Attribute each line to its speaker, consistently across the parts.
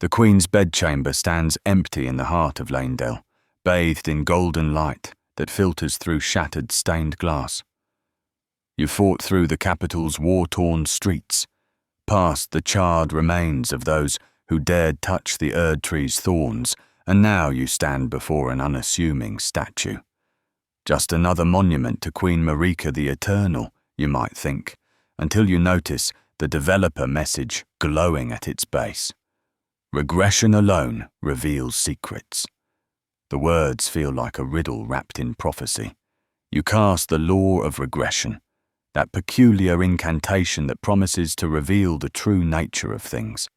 Speaker 1: The Queen's bedchamber stands empty in the heart of Lanedale, bathed in golden light that filters through shattered stained glass. You fought through the capital's war-torn streets, past the charred remains of those who dared touch the Erd tree's thorns, and now you stand before an unassuming statue. Just another monument to Queen Marika the Eternal, you might think, until you notice the developer message glowing at its base. Regression alone reveals secrets. The words feel like a riddle wrapped in prophecy. You cast the law of regression, that peculiar incantation that promises to reveal the true nature of things,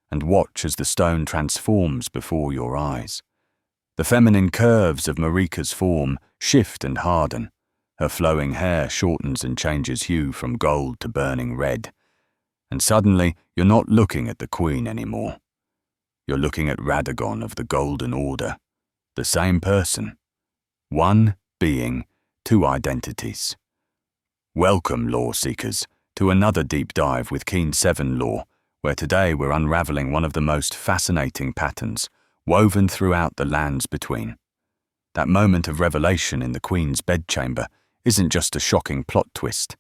Speaker 1: and watch as the stone transforms before your eyes. The feminine curves of Marika's form shift and harden. Her flowing hair shortens and changes hue from gold to burning red. And suddenly, you're not looking at the Queen anymore. You're looking at Radagon of the Golden Order. The same person. One being, two identities. Welcome, Law Seekers, to another deep dive with Keen 7 Law, where today we're unraveling one of the most fascinating patterns woven throughout the lands between. That moment of revelation in the Queen's bedchamber isn't just a shocking plot twist.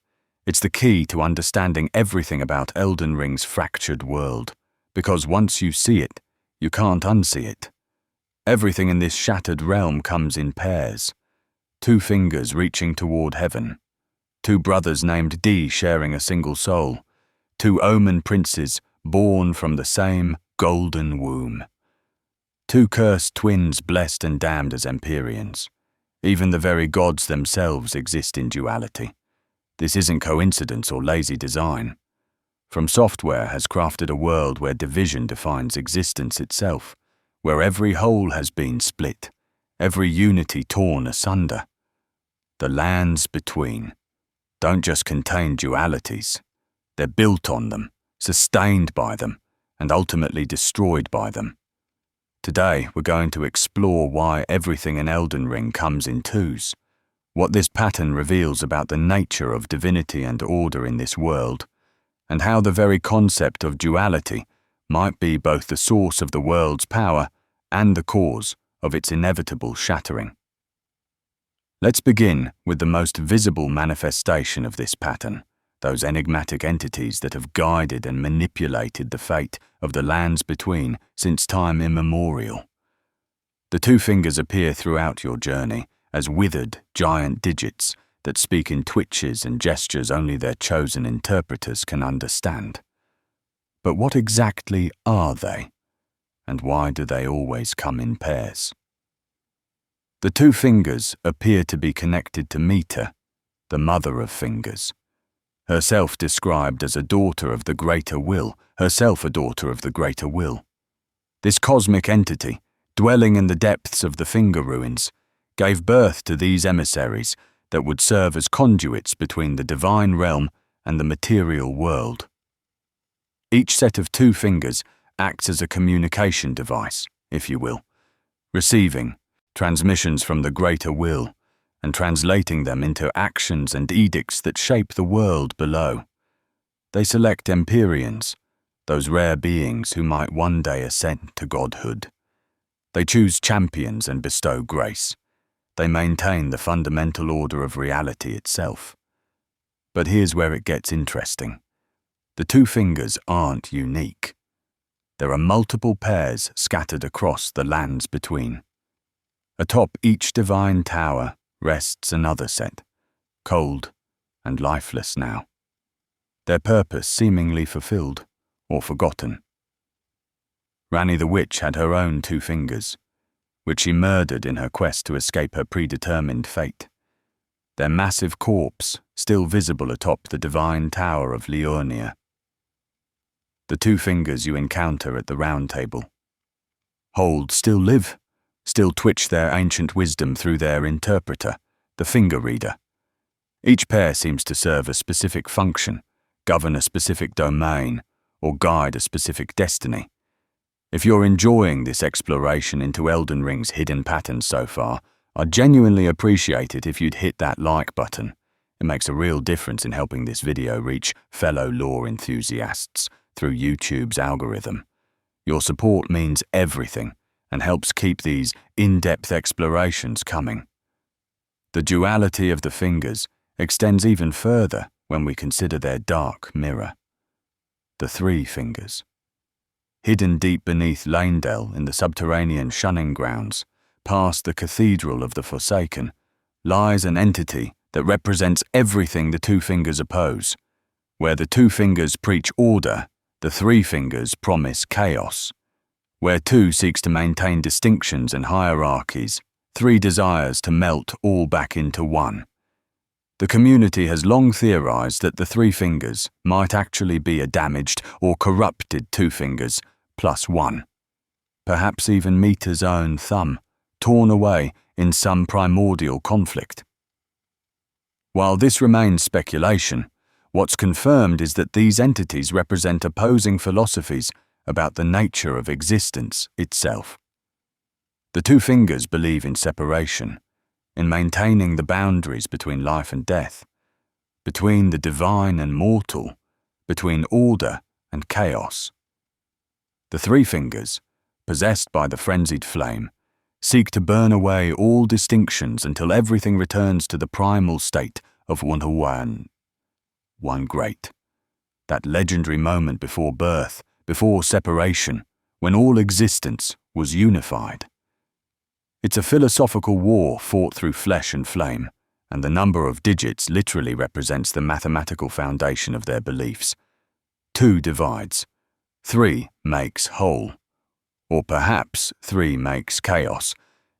Speaker 1: It's the key to understanding everything about Elden Ring's fractured world, because once you see it, you can't unsee it. Everything in this shattered realm comes in pairs. Two fingers reaching toward heaven. Two brothers named D sharing a single soul. Two Omen princes born from the same golden womb. Two cursed twins blessed and damned as Empyreans. Even the very gods themselves exist in duality. This isn't coincidence or lazy design. From Software has crafted a world where division defines existence itself, where every whole has been split, every unity torn asunder. The lands between don't just contain dualities. They're built on them, sustained by them, and ultimately destroyed by them. Today, we're going to explore why everything in Elden Ring comes in twos, what this pattern reveals about the nature of divinity and order in this world, and how the very concept of duality might be both the source of the world's power and the cause of its inevitable shattering. Let's begin with the most visible manifestation of this pattern, those enigmatic entities that have guided and manipulated the fate of the lands between since time immemorial. The two fingers appear throughout your journey as withered, giant digits that speak in twitches and gestures only their chosen interpreters can understand. But what exactly are they? And why do they always come in pairs? The two fingers appear to be connected to Mita, the mother of fingers. Herself described as a daughter of the greater will, herself a daughter of the greater will. This cosmic entity, dwelling in the depths of the finger ruins, gave birth to these emissaries that would serve as conduits between the divine realm and the material world. Each set of two fingers acts as a communication device, if you will, receiving transmissions from the greater will and translating them into actions and edicts that shape the world below. They select Empyreans, those rare beings who might one day ascend to godhood. They choose champions and bestow grace. They maintain the fundamental order of reality itself. But here's where it gets interesting. The two fingers aren't unique. There are multiple pairs scattered across the lands between. Atop each divine tower rests another set, cold and lifeless now. Their purpose seemingly fulfilled or forgotten. Ranni the witch had her own two fingers, which she murdered in her quest to escape her predetermined fate. Their massive corpse still visible atop the divine tower of Liurnia. The two fingers you encounter at the round table. Hold still live, still twitch their ancient wisdom through their interpreter, the finger reader. Each pair seems to serve a specific function, govern a specific domain, or guide a specific destiny. If you're enjoying this exploration into Elden Ring's hidden patterns so far, I'd genuinely appreciate it if you'd hit that like button. It makes a real difference in helping this video reach fellow lore enthusiasts through YouTube's algorithm. Your support means everything and helps keep these in-depth explorations coming. The duality of the fingers extends even further when we consider their dark mirror. The three fingers. Hidden deep beneath Leyndell in the subterranean shunning grounds, past the Cathedral of the Forsaken, lies an entity that represents everything the two fingers oppose. Where the two fingers preach order, the three fingers promise chaos. Where two seeks to maintain distinctions and hierarchies, three desires to melt all back into one. The community has long theorized that the three fingers might actually be a damaged or corrupted two fingers plus one. Perhaps even Mita's own thumb, torn away in some primordial conflict. While this remains speculation, what's confirmed is that these entities represent opposing philosophies about the nature of existence itself. The two fingers believe in separation, in maintaining the boundaries between life and death, between the divine and mortal, between order and chaos. The three fingers, possessed by the frenzied flame, seek to burn away all distinctions until everything returns to the primal state of One Great. That legendary moment before birth, before separation, when all existence was unified. It's a philosophical war fought through flesh and flame, and the number of digits literally represents the mathematical foundation of their beliefs. 2 divides, 3 makes whole, or perhaps 3 makes chaos,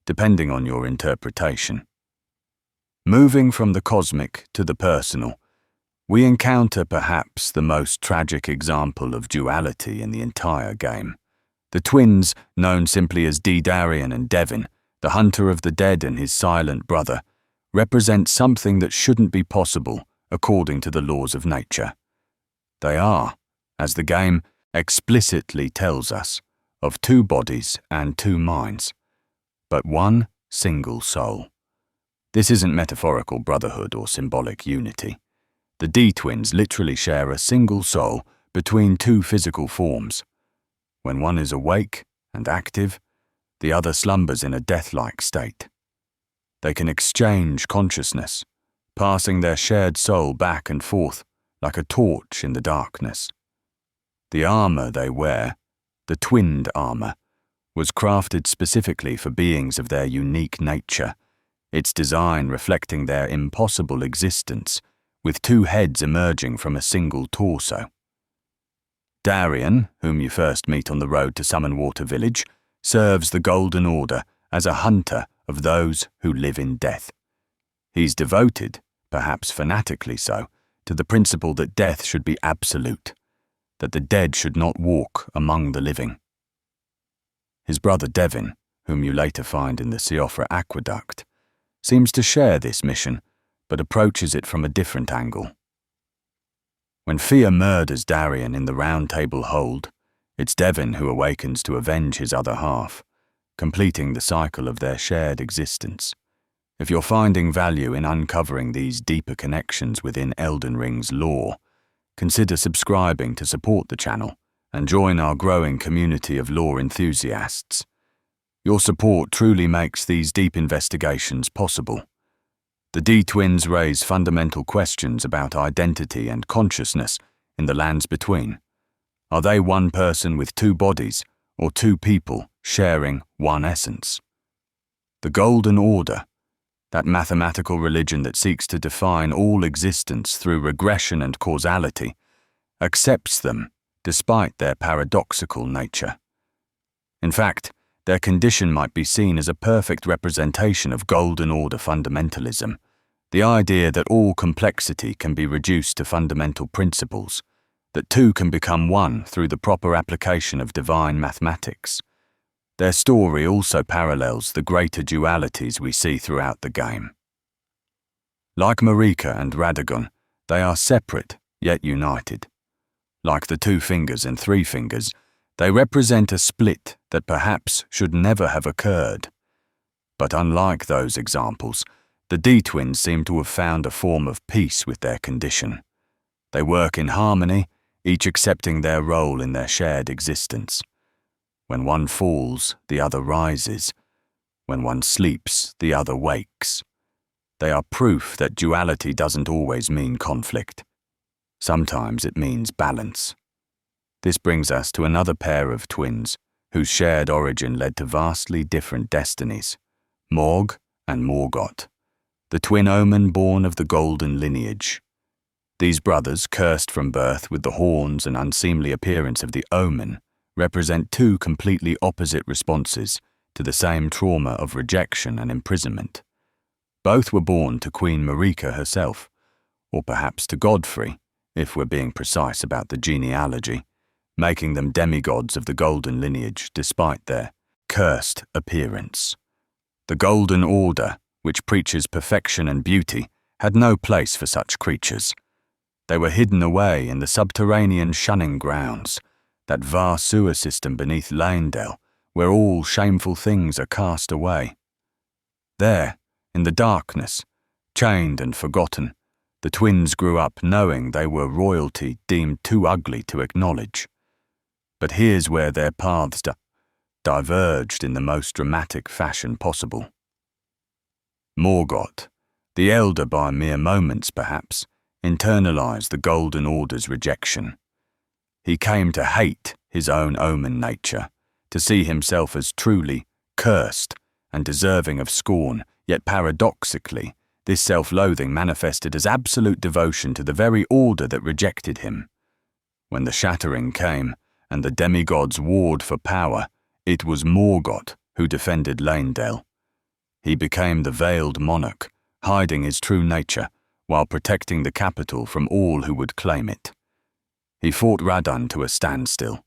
Speaker 1: depending on your interpretation. Moving from the cosmic to the personal, we encounter perhaps the most tragic example of duality in the entire game. The twins, known simply as Darian and Devin, the hunter of the dead and his silent brother, represent something that shouldn't be possible according to the laws of nature. They are, as the game explicitly tells us, of 2 bodies and 2 minds, but 1 single soul. This isn't metaphorical brotherhood or symbolic unity. The D-twins literally share a single soul between 2 physical forms. When one is awake and active, the other slumbers in a death-like state. They can exchange consciousness, passing their shared soul back and forth like a torch in the darkness. The armor they wear, the twinned armor, was crafted specifically for beings of their unique nature, its design reflecting their impossible existence, with 2 heads emerging from a single torso. Darian, whom you first meet on the road to Summonwater Village, serves the Golden Order as a hunter of those who live in death. He's devoted, perhaps fanatically so, to the principle that death should be absolute, that the dead should not walk among the living. His brother Devin, whom you later find in the Siofra Aqueduct, seems to share this mission, but approaches it from a different angle. When Fia murders Darian in the Round Table Hold, it's Devin who awakens to avenge his other half, completing the cycle of their shared existence. If you're finding value in uncovering these deeper connections within Elden Ring's lore, consider subscribing to support the channel and join our growing community of lore enthusiasts. Your support truly makes these deep investigations possible. The D-twins raise fundamental questions about identity and consciousness in the lands between. Are they one person with 2 bodies, or 2 people sharing one essence? The Golden Order, that mathematical religion that seeks to define all existence through regression and causality, accepts them despite their paradoxical nature. In fact, their condition might be seen as a perfect representation of Golden Order fundamentalism, the idea that all complexity can be reduced to fundamental principles, that 2 can become 1 through the proper application of divine mathematics. Their story also parallels the greater dualities we see throughout the game. Like Marika and Radagon, they are separate yet united. Like the 2 fingers and 3 fingers, they represent a split that perhaps should never have occurred. But unlike those examples, the D-twins seem to have found a form of peace with their condition. They work in harmony, each accepting their role in their shared existence. When one falls, the other rises. When one sleeps, the other wakes. They are proof that duality doesn't always mean conflict. Sometimes it means balance. This brings us to another pair of twins whose shared origin led to vastly different destinies, Mohg and Morgott, the twin Omen born of the golden lineage. These brothers, cursed from birth with the horns and unseemly appearance of the Omen, represent two completely opposite responses to the same trauma of rejection and imprisonment. Both were born to Queen Marika herself, or perhaps to Godfrey, if we're being precise about the genealogy, making them demigods of the golden lineage despite their cursed appearance. The Golden Order, which preaches perfection and beauty, had no place for such creatures. They were hidden away in the subterranean shunning grounds, that vast sewer system beneath Leyndell, where all shameful things are cast away. There, in the darkness, chained and forgotten, the twins grew up knowing they were royalty deemed too ugly to acknowledge. But here's where their paths diverged in the most dramatic fashion possible. Morgott, the elder by mere moments perhaps, internalized the Golden Order's rejection. He came to hate his own Omen nature, to see himself as truly cursed and deserving of scorn, yet paradoxically, this self-loathing manifested as absolute devotion to the very order that rejected him. When the Shattering came, and the demigods warred for power, it was Morgott who defended Leyndell. He became the veiled monarch, hiding his true nature, while protecting the capital from all who would claim it. He fought Radagon to a standstill.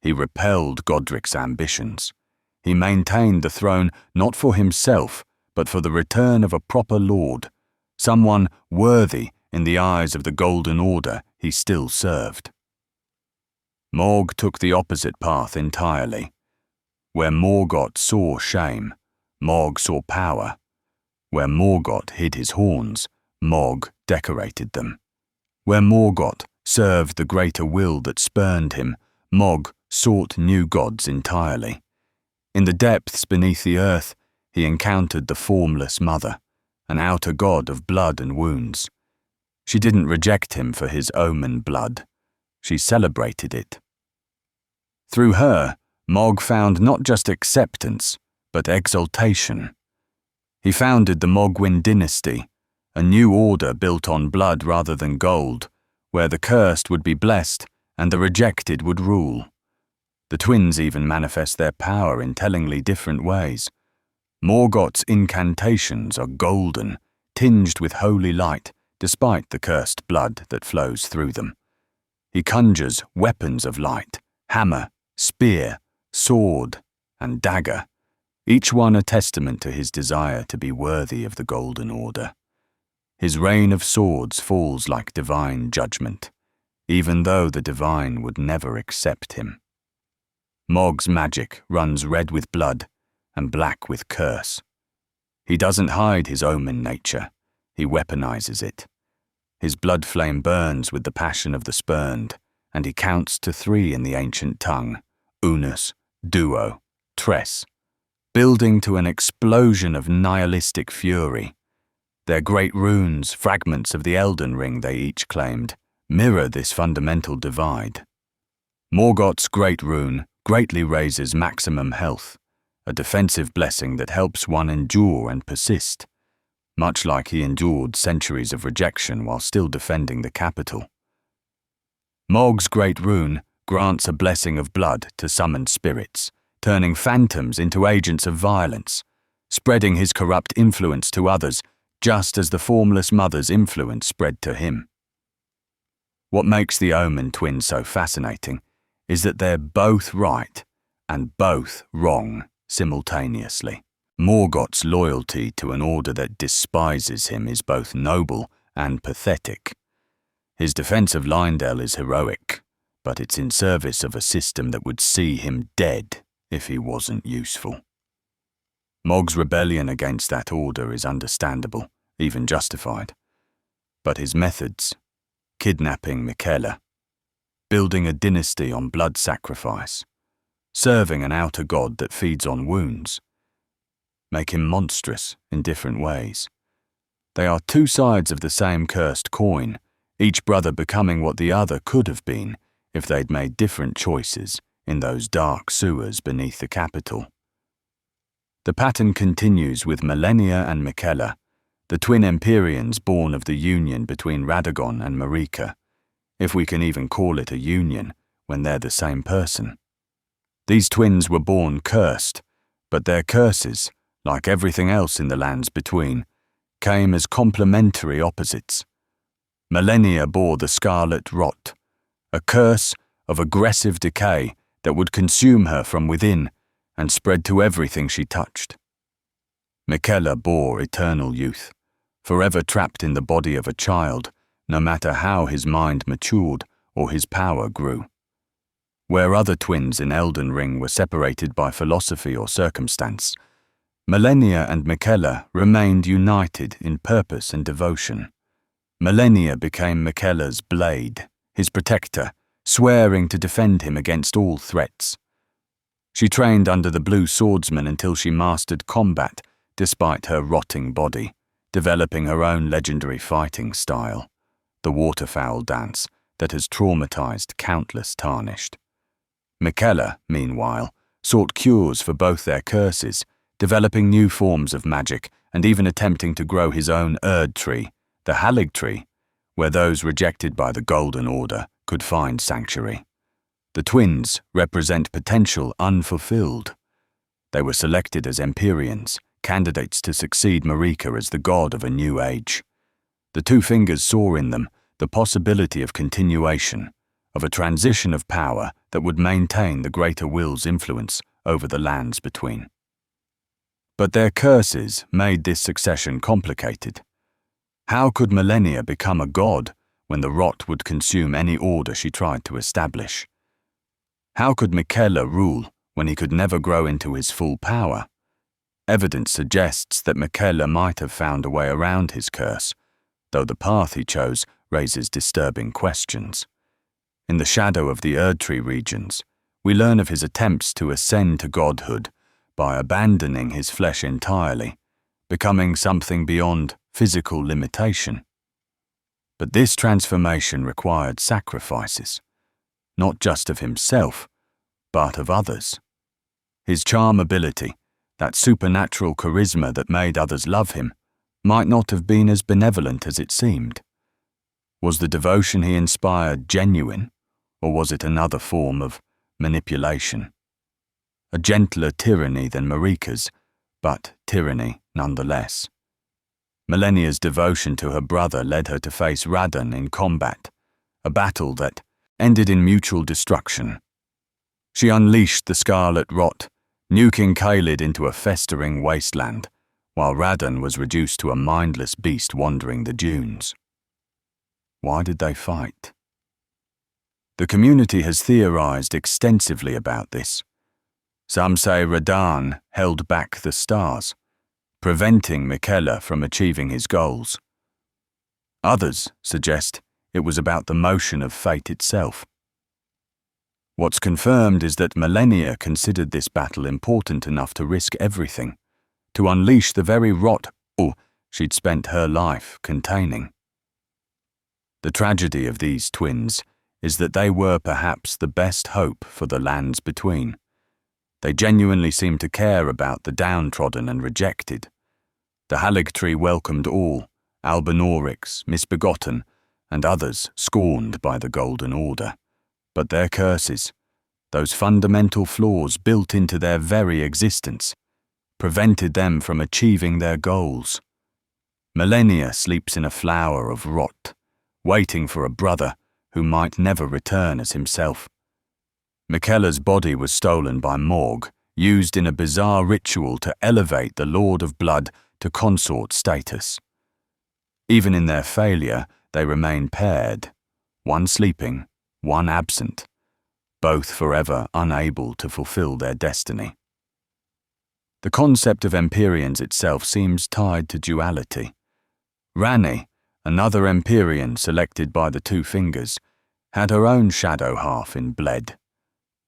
Speaker 1: He repelled Godric's ambitions. He maintained the throne not for himself, but for the return of a proper lord, someone worthy in the eyes of the Golden Order he still served. Mohg took the opposite path entirely. Where Morgott saw shame, Mohg saw power. Where Morgott hid his horns, Mohg decorated them. Where Morgott served the greater will that spurned him, Mohg sought new gods entirely. In the depths beneath the earth, he encountered the formless mother, an outer god of blood and wounds. She didn't reject him for his Omen blood. She celebrated it. Through her, Mohg found not just acceptance, but exaltation. He founded the Mohgwyn dynasty, a new order built on blood rather than gold, where the cursed would be blessed and the rejected would rule. The twins even manifest their power in tellingly different ways. Morgott's incantations are golden, tinged with holy light, despite the cursed blood that flows through them. He conjures weapons of light, hammer, spear, sword, and dagger, each one a testament to his desire to be worthy of the Golden Order. His rain of swords falls like divine judgment, even though the divine would never accept him. Mohg's magic runs red with blood and black with curse. He doesn't hide his Omen nature, he weaponizes it. His blood flame burns with the passion of the spurned, and he counts to 3 in the ancient tongue, unus, duo, tres, building to an explosion of nihilistic fury. Their great runes, fragments of the Elden Ring they each claimed, mirror this fundamental divide. Morgott's great rune greatly raises maximum health, a defensive blessing that helps one endure and persist, much like he endured centuries of rejection while still defending the capital. Mohg's great rune grants a blessing of blood to summoned spirits, turning phantoms into agents of violence, spreading his corrupt influence to others, just as the formless mother's influence spread to him. What makes the Omen twins so fascinating is that they're both right and both wrong simultaneously. Morgott's loyalty to an order that despises him is both noble and pathetic. His defense of Leyndell is heroic, but it's in service of a system that would see him dead if he wasn't useful. Mohg's rebellion against that order is understandable, even justified. But his methods, kidnapping Miquella, building a dynasty on blood sacrifice, serving an outer god that feeds on wounds, make him monstrous in different ways. They are two sides of the same cursed coin, each brother becoming what the other could have been if they'd made different choices in those dark sewers beneath the capital. The pattern continues with Malenia and Miquella, the twin Empyreans born of the union between Radagon and Marika, if we can even call it a union when they're the same person. These twins were born cursed, but their curses, like everything else in the lands between, came as complementary opposites. Malenia bore the scarlet rot, a curse of aggressive decay that would consume her from within and spread to everything she touched. Miquella bore eternal youth, forever trapped in the body of a child, no matter how his mind matured or his power grew. Where other twins in Elden Ring were separated by philosophy or circumstance, Malenia and Miquella remained united in purpose and devotion. Malenia became Miquella's blade, his protector, swearing to defend him against all threats. She trained under the Blue Swordsman until she mastered combat despite her rotting body, developing her own legendary fighting style, the waterfowl dance that has traumatized countless tarnished. Miquella, meanwhile, sought cures for both their curses, developing new forms of magic and even attempting to grow his own Erd tree, the Halig tree, where those rejected by the Golden Order could find sanctuary. The twins represent potential unfulfilled. They were selected as Empyreans, candidates to succeed Marika as the god of a new age. The two fingers saw in them the possibility of continuation, of a transition of power that would maintain the greater will's influence over the lands between. But their curses made this succession complicated. How could Malenia become a god when the rot would consume any order she tried to establish? How could Miquella rule when he could never grow into his full power? Evidence suggests that Miquella might have found a way around his curse, though the path he chose raises disturbing questions. In the shadow of the Erdtree regions, we learn of his attempts to ascend to godhood by abandoning his flesh entirely, becoming something beyond physical limitation. But this transformation required sacrifices, not just of himself, but of others. His charm ability, that supernatural charisma that made others love him, might not have been as benevolent as it seemed. Was the devotion he inspired genuine, or was it another form of manipulation? A gentler tyranny than Marika's, but tyranny nonetheless. Malenia's devotion to her brother led her to face Radagon in combat, a battle that ended in mutual destruction. She unleashed the scarlet rot, nuking Caelid into a festering wasteland, while Radagon was reduced to a mindless beast wandering the dunes. Why did they fight? The community has theorized extensively about this. Some say Radagon held back the stars, preventing Miquella from achieving his goals. Others suggest it was about the motion of fate itself. What's confirmed is that Malenia considered this battle important enough to risk everything, to unleash the very rot she'd spent her life containing. The tragedy of these twins is that they were perhaps the best hope for the lands between. They genuinely seemed to care about the downtrodden and rejected. The Halig tree welcomed all, Albinaurics, misbegotten, and others scorned by the Golden Order. But their curses, those fundamental flaws built into their very existence, prevented them from achieving their goals. Malenia sleeps in a flower of rot, waiting for a brother who might never return as himself. Miquella's body was stolen by Mohg, used in a bizarre ritual to elevate the Lord of Blood to consort status. Even in their failure, they remain paired, one sleeping, one absent, both forever unable to fulfill their destiny. The concept of Empyreans itself seems tied to duality. Ranni, another Empyrean selected by the Two Fingers, had her own shadow half in Bled.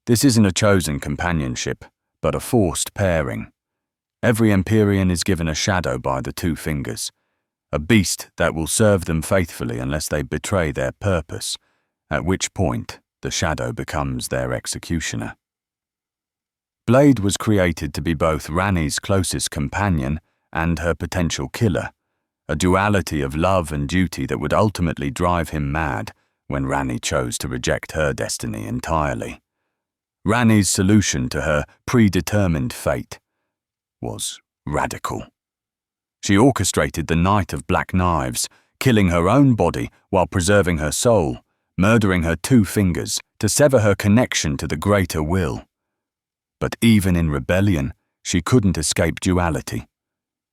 Speaker 1: This isn't a chosen companionship, but a forced pairing. Every Empyrean is given a shadow by the two fingers, a beast that will serve them faithfully unless they betray their purpose, at which point the shadow becomes their executioner. Blade was created to be both Ranni's closest companion and her potential killer, a duality of love and duty that would ultimately drive him mad when Ranni chose to reject her destiny entirely. Ranni's solution to her predetermined fate was radical. She orchestrated the Night of Black Knives, killing her own body while preserving her soul, murdering her two fingers to sever her connection to the greater will. But even in rebellion, she couldn't escape duality.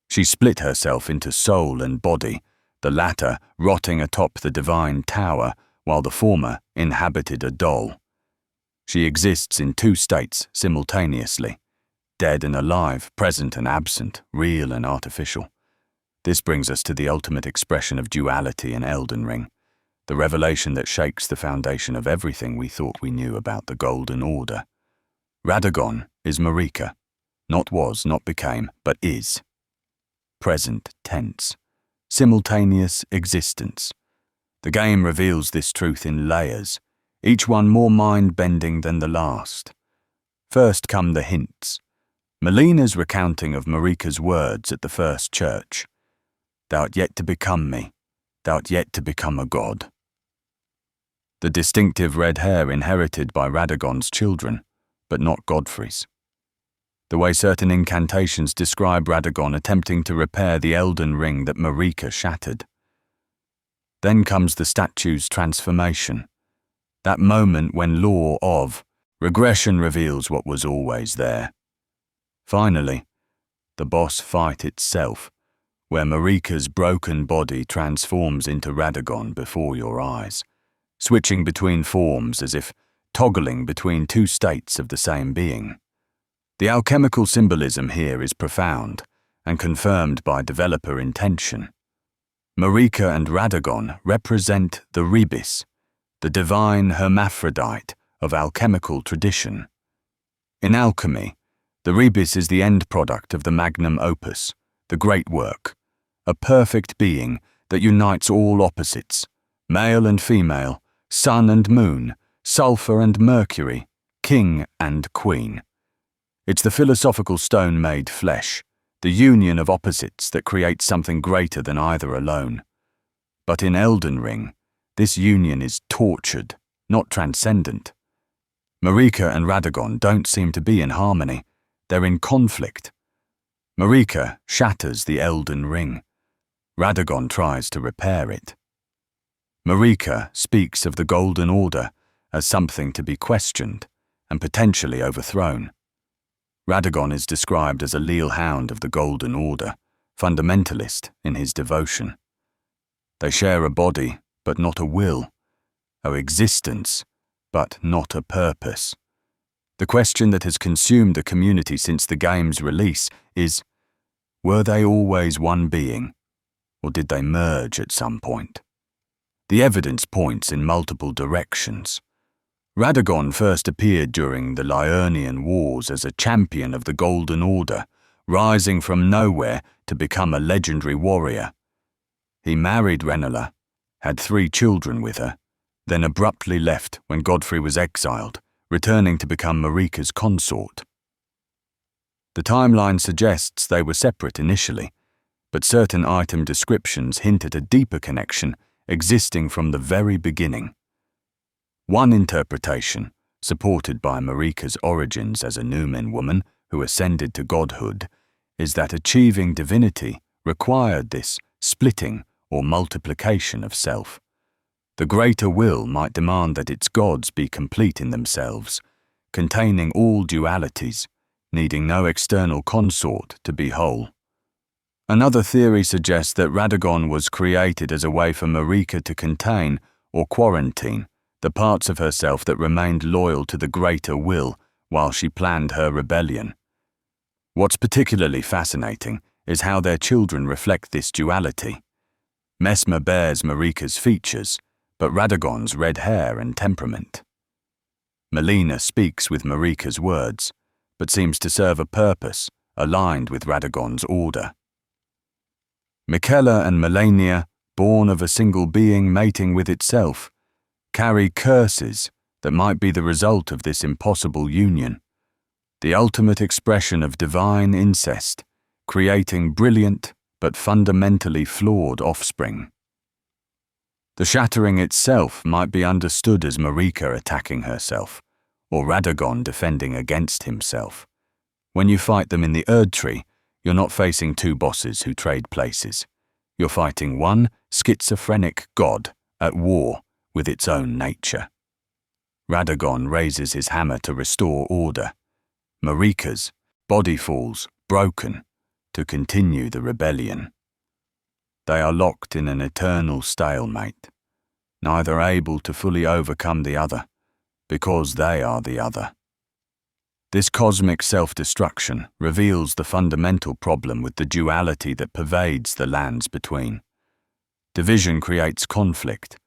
Speaker 1: She split herself into soul and body, the latter rotting atop the divine tower, while the former inhabited a doll. She exists in two states simultaneously, dead and alive, present and absent, real and artificial. This brings us to the ultimate expression of duality in Elden Ring, the revelation that shakes the foundation of everything we thought we knew about the Golden Order. Radagon is Marika, not was, not became, but is. Present tense, simultaneous existence. The game reveals this truth in layers, each one more mind-bending than the last. First come the hints. Malena's recounting of Marika's words at the first church. Thou'rt yet to become me, thou'rt yet to become a god. The distinctive red hair inherited by Radagon's children, but not Godfrey's. The way certain incantations describe Radagon attempting to repair the Elden Ring that Marika shattered. Then comes the statue's transformation, that moment when law of regression reveals what was always there. Finally, the boss fight itself, where Marika's broken body transforms into Radagon before your eyes, switching between forms as if toggling between two states of the same being. The alchemical symbolism here is profound and confirmed by developer intention. Marika and Radagon represent the rebis, the divine hermaphrodite of alchemical tradition. In alchemy, the rebis is the end product of the magnum opus, the great work, a perfect being that unites all opposites, male and female, sun and moon, sulfur and mercury, king and queen. It's the philosophical stone made flesh, the union of opposites that creates something greater than either alone. But in Elden Ring, this union is tortured, not transcendent. Marika and Radagon don't seem to be in harmony, they're in conflict. Marika shatters the Elden Ring. Radagon tries to repair it. Marika speaks of the Golden Order as something to be questioned and potentially overthrown. Radagon is described as a leal hound of the Golden Order, fundamentalist in his devotion. They share a body, but not a will, an existence, but not a purpose. The question that has consumed the community since the game's release is, were they always one being, or did they merge at some point? The evidence points in multiple directions. Radagon first appeared during the Liurnian Wars as a champion of the Golden Order, rising from nowhere to become a legendary warrior. He married Rennala, had 3 children with her, then abruptly left when Godfrey was exiled, returning to become Marika's consort. The timeline suggests they were separate initially, but certain item descriptions hint at a deeper connection existing from the very beginning. One interpretation, supported by Marika's origins as a Numen woman who ascended to godhood, is that achieving divinity required this splitting or multiplication of self. The greater will might demand that its gods be complete in themselves, containing all dualities, needing no external consort to be whole. Another theory suggests that Radagon was created as a way for Marika to contain or quarantine the parts of herself that remained loyal to the greater will while she planned her rebellion. What's particularly fascinating is how their children reflect this duality. Messmer bears Marika's features, but Radagon's red hair and temperament. Malenia speaks with Marika's words, but seems to serve a purpose aligned with Radagon's order. Miquella and Malenia, born of a single being mating with itself, carry curses that might be the result of this impossible union, the ultimate expression of divine incest, creating brilliant but fundamentally flawed offspring. The Shattering itself might be understood as Marika attacking herself, or Radagon defending against himself. When you fight them in the Erdtree, you're not facing two bosses who trade places. You're fighting one schizophrenic god at war with its own nature. Radagon raises his hammer to restore order. Marika's body falls, broken, to continue the rebellion. They are locked in an eternal stalemate, neither able to fully overcome the other, because they are the other. This cosmic self-destruction reveals the fundamental problem with the duality that pervades the lands between. Division creates conflict,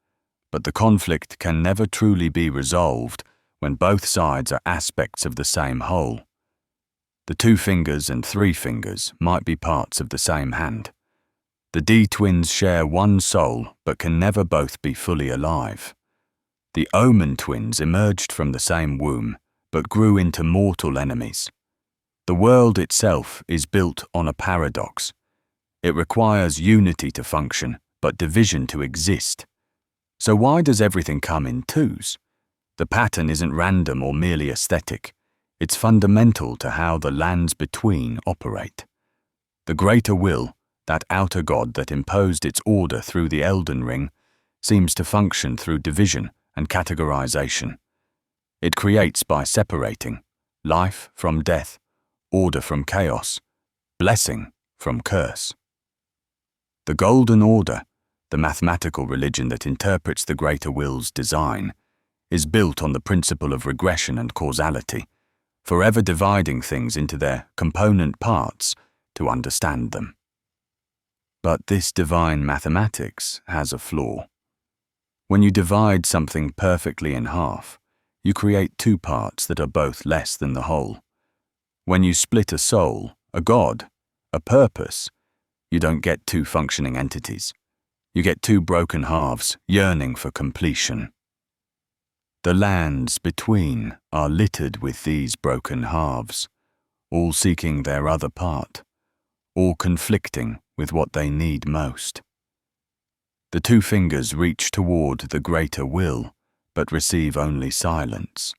Speaker 1: but the conflict can never truly be resolved when both sides are aspects of the same whole. The 2 fingers and 3 fingers might be parts of the same hand. The D-twins share one soul but can never both be fully alive. The Omen twins emerged from the same womb but grew into mortal enemies. The world itself is built on a paradox. It requires unity to function, but division to exist. So why does everything come in twos? The pattern isn't random or merely aesthetic. It's fundamental to how the lands between operate. The greater will, that outer god that imposed its order through the Elden Ring, seems to function through division and categorization. It creates by separating life from death, order from chaos, blessing from curse. The Golden Order, the mathematical religion that interprets the greater will's design, is built on the principle of regression and causality, forever dividing things into their component parts to understand them. But this divine mathematics has a flaw. When you divide something perfectly in half, you create 2 parts that are both less than the whole. When you split a soul, a god, a purpose, you don't get 2 functioning entities. You get 2 broken halves yearning for completion. The lands between are littered with these broken halves, all seeking their other part, all conflicting with what they need most. The 2 fingers reach toward the greater will, but receive only silence.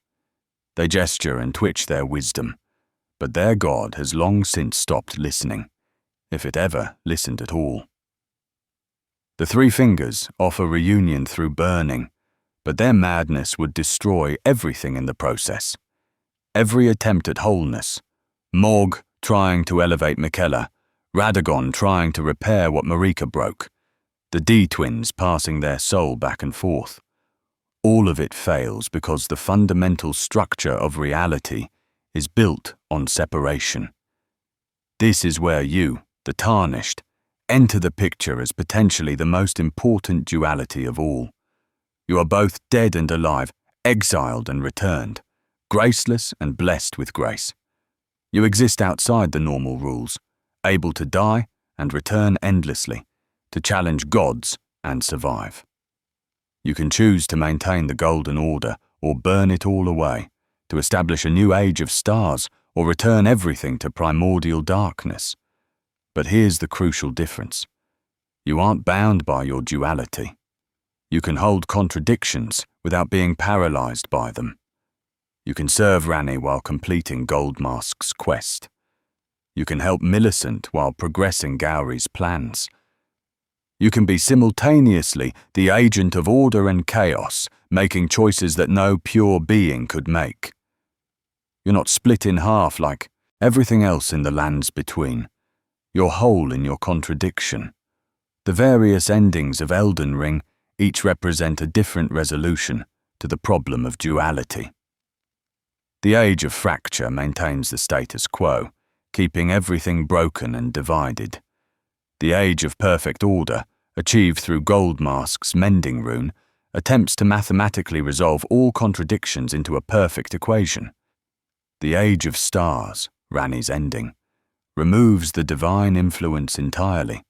Speaker 1: They gesture and twitch their wisdom, but their god has long since stopped listening, if it ever listened at all. The 3 fingers offer reunion through burning, but their madness would destroy everything in the process. Every attempt at wholeness, Mohg trying to elevate Miquella, Radagon trying to repair what Marika broke, the D-twins passing their soul back and forth. All of it fails because the fundamental structure of reality is built on separation. This is where you, the tarnished, enter the picture as potentially the most important duality of all. You are both dead and alive, exiled and returned, graceless and blessed with grace. You exist outside the normal rules, able to die and return endlessly, to challenge gods and survive. You can choose to maintain the Golden Order or burn it all away, to establish a new age of stars or return everything to primordial darkness. But here's the crucial difference. You aren't bound by your duality. You can hold contradictions without being paralyzed by them. You can serve Ranni while completing Goldmask's quest. You can help Millicent while progressing Gowry's plans. You can be simultaneously the agent of order and chaos, making choices that no pure being could make. You're not split in half like everything else in the lands between. You're whole in your contradiction. The various endings of Elden Ring each represent a different resolution to the problem of duality. The Age of Fracture maintains the status quo, keeping everything broken and divided. The Age of Perfect Order, achieved through Goldmask's mending rune, attempts to mathematically resolve all contradictions into a perfect equation. The Age of Stars, Ranni's ending, removes the divine influence entirely,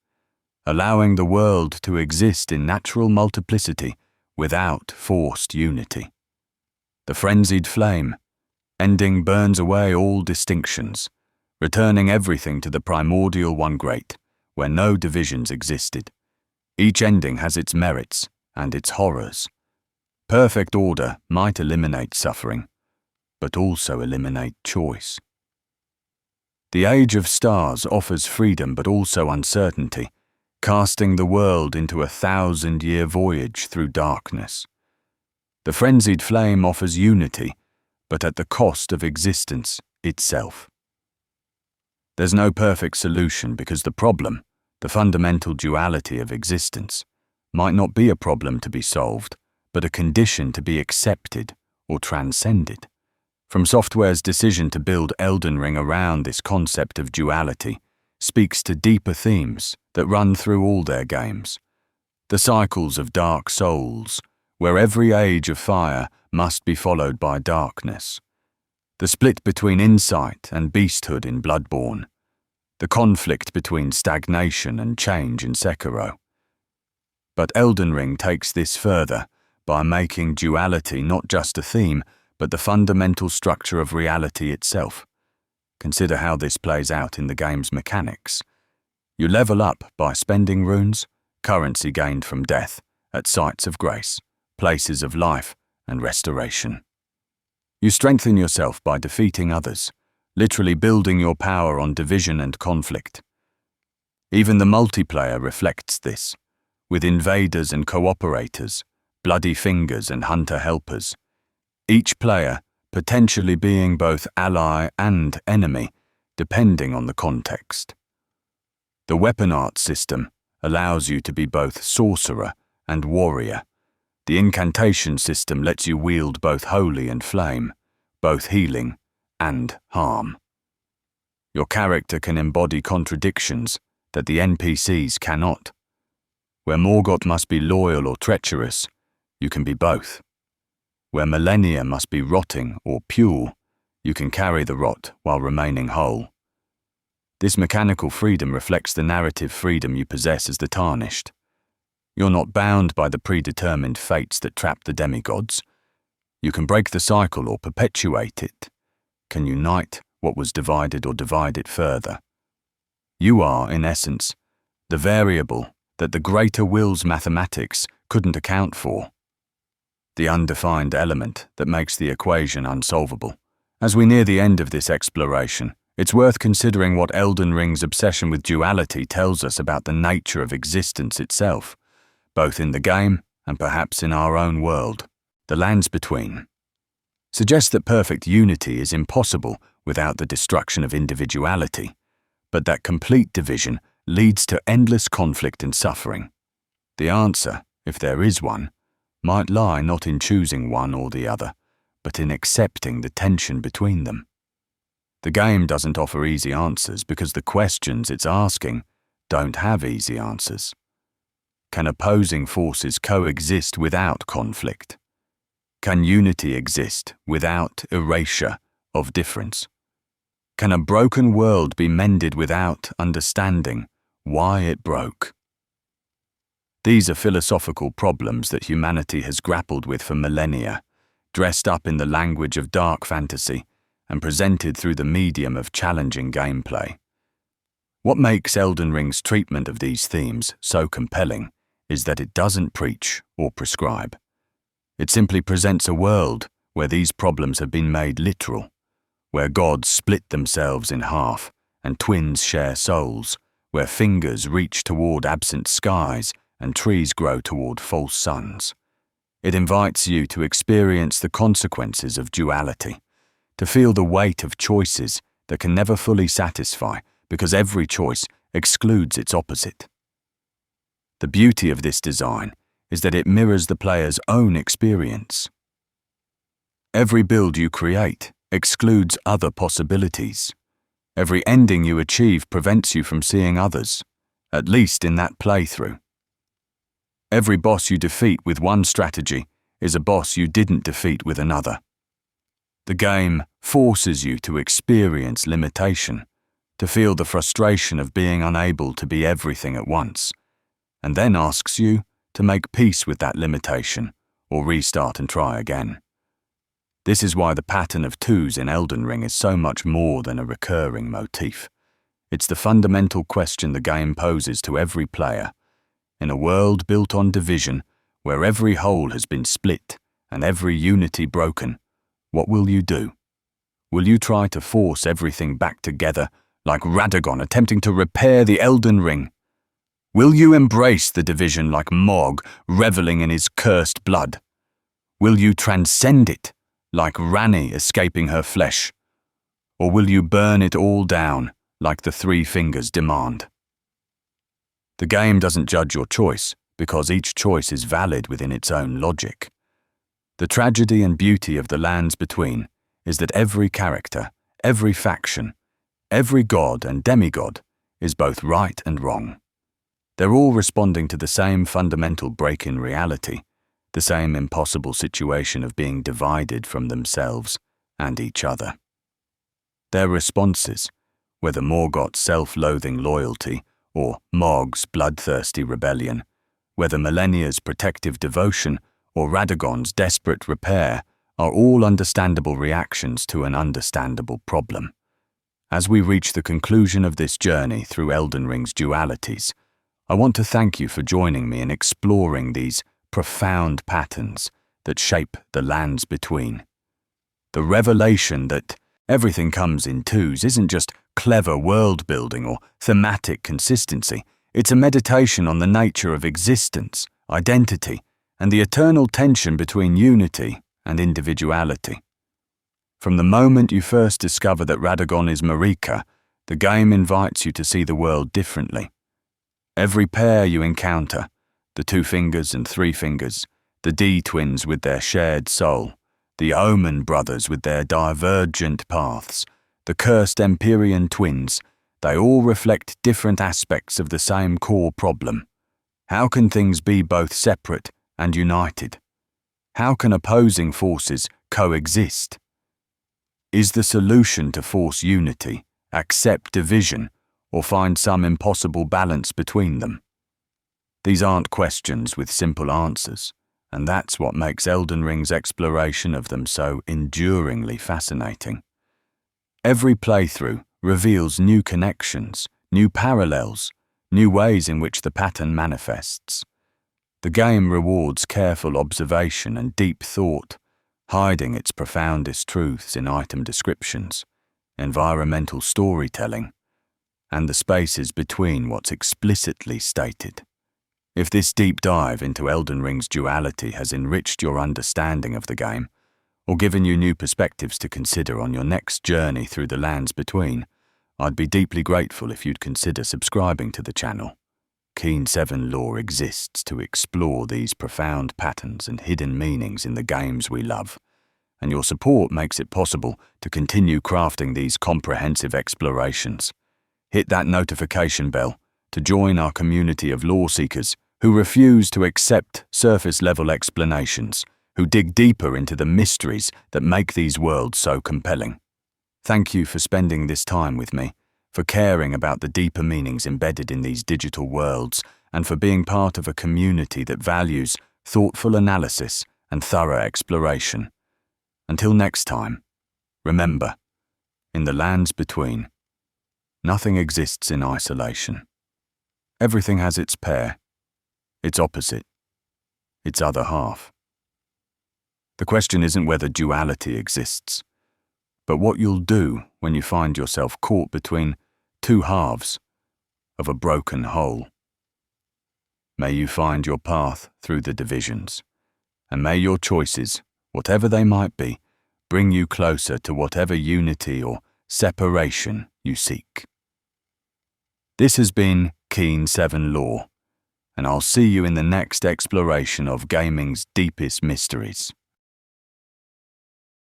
Speaker 1: allowing the world to exist in natural multiplicity without forced unity. The Frenzied Flame, ending burns away all distinctions, returning everything to the primordial one great, where no divisions existed. Each ending has its merits and its horrors. Perfect order might eliminate suffering, but also eliminate choice. The Age of Stars offers freedom but also uncertainty, casting the world into a 1,000-year voyage through darkness. The Frenzied Flame offers unity, but at the cost of existence itself. There's no perfect solution because the problem, the fundamental duality of existence, might not be a problem to be solved, but a condition to be accepted or transcended. From Software's decision to build Elden Ring around this concept of duality speaks to deeper themes that run through all their games. The cycles of Dark Souls, where every age of fire must be followed by darkness. The split between insight and beasthood in Bloodborne. The conflict between stagnation and change in Sekiro. But Elden Ring takes this further by making duality not just a theme, but the fundamental structure of reality itself. Consider how this plays out in the game's mechanics. You level up by spending runes, currency gained from death, at sites of grace, places of life and restoration. You strengthen yourself by defeating others, literally building your power on division and conflict. Even the multiplayer reflects this, with invaders and cooperators, bloody fingers and hunter helpers, each player potentially being both ally and enemy, depending on the context. The weapon art system allows you to be both sorcerer and warrior. The incantation system lets you wield both holy and flame, both healing and harm. Your character can embody contradictions that the NPCs cannot. Where Morgott must be loyal or treacherous, you can be both. Where Malenia must be rotting or pure, you can carry the rot while remaining whole. This mechanical freedom reflects the narrative freedom you possess as the Tarnished. You're not bound by the predetermined fates that trap the demigods. You can break the cycle or perpetuate it, can unite what was divided or divide it further. You are, in essence, the variable that the greater will's mathematics couldn't account for. The undefined element that makes the equation unsolvable. As we near the end of this exploration, it's worth considering what Elden Ring's obsession with duality tells us about the nature of existence itself, both in the game and perhaps in our own world. The lands between suggest that perfect unity is impossible without the destruction of individuality, but that complete division leads to endless conflict and suffering. The answer, if there is one, might lie not in choosing one or the other, but in accepting the tension between them. The game doesn't offer easy answers because the questions it's asking don't have easy answers. Can opposing forces coexist without conflict? Can unity exist without erasure of difference? Can a broken world be mended without understanding why it broke? These are philosophical problems that humanity has grappled with for millennia, dressed up in the language of dark fantasy and presented through the medium of challenging gameplay. What makes Elden Ring's treatment of these themes so compelling is that it doesn't preach or prescribe. It simply presents a world where these problems have been made literal, where gods split themselves in half and twins share souls, where fingers reach toward absent skies and trees grow toward false suns. It invites you to experience the consequences of duality, to feel the weight of choices that can never fully satisfy because every choice excludes its opposite. The beauty of this design is that it mirrors the player's own experience. Every build you create excludes other possibilities. Every ending you achieve prevents you from seeing others, at least in that playthrough. Every boss you defeat with one strategy is a boss you didn't defeat with another. The game forces you to experience limitation, to feel the frustration of being unable to be everything at once, and then asks you to make peace with that limitation or restart and try again. This is why the pattern of twos in Elden Ring is so much more than a recurring motif. It's the fundamental question the game poses to every player. In a world built on division, where every whole has been split and every unity broken, what will you do? Will you try to force everything back together, like Radagon attempting to repair the Elden Ring? Will you embrace the division like Mohg, reveling in his cursed blood? Will you transcend it, like Ranni escaping her flesh? Or will you burn it all down, like the Three Fingers demand? The game doesn't judge your choice, because each choice is valid within its own logic. The tragedy and beauty of the Lands Between is that every character, every faction, every god and demigod is both right and wrong. They're all responding to the same fundamental break in reality, the same impossible situation of being divided from themselves and each other. Their responses, whether Morgott's self-loathing loyalty or Mohg's bloodthirsty rebellion, whether Malenia's protective devotion or Radagon's desperate repair, are all understandable reactions to an understandable problem. As we reach the conclusion of this journey through Elden Ring's dualities, I want to thank you for joining me in exploring these profound patterns that shape the Lands Between. The revelation that everything comes in twos isn't just clever world-building or thematic consistency. It's a meditation on the nature of existence, identity, and the eternal tension between unity and individuality. From the moment you first discover that Radagon is Marika, the game invites you to see the world differently. Every pair you encounter, the Two Fingers and Three Fingers, the D-twins with their shared soul, the Omen brothers with their divergent paths, the cursed Empyrean twins, they all reflect different aspects of the same core problem. How can things be both separate and united? How can opposing forces coexist? Is the solution to force unity, accept division, or find some impossible balance between them? These aren't questions with simple answers, and that's what makes Elden Ring's exploration of them so enduringly fascinating. Every playthrough reveals new connections, new parallels, new ways in which the pattern manifests. The game rewards careful observation and deep thought, hiding its profoundest truths in item descriptions, environmental storytelling, and the spaces between what's explicitly stated. If this deep dive into Elden Ring's duality has enriched your understanding of the game, or given you new perspectives to consider on your next journey through the Lands Between, I'd be deeply grateful if you'd consider subscribing to the channel. Keen 7 Lore exists to explore these profound patterns and hidden meanings in the games we love, and your support makes it possible to continue crafting these comprehensive explorations. Hit that notification bell to join our community of lore seekers who refuse to accept surface-level explanations, who dig deeper into the mysteries that make these worlds so compelling. Thank you for spending this time with me, for caring about the deeper meanings embedded in these digital worlds, and for being part of a community that values thoughtful analysis and thorough exploration. Until next time, remember, in the Lands Between, nothing exists in isolation. Everything has its pair, its opposite, its other half. The question isn't whether duality exists, but what you'll do when you find yourself caught between two halves of a broken whole. May you find your path through the divisions, and may your choices, whatever they might be, bring you closer to whatever unity or separation you seek. This has been Keen 7 Lore, and I'll see you in the next exploration of gaming's deepest mysteries.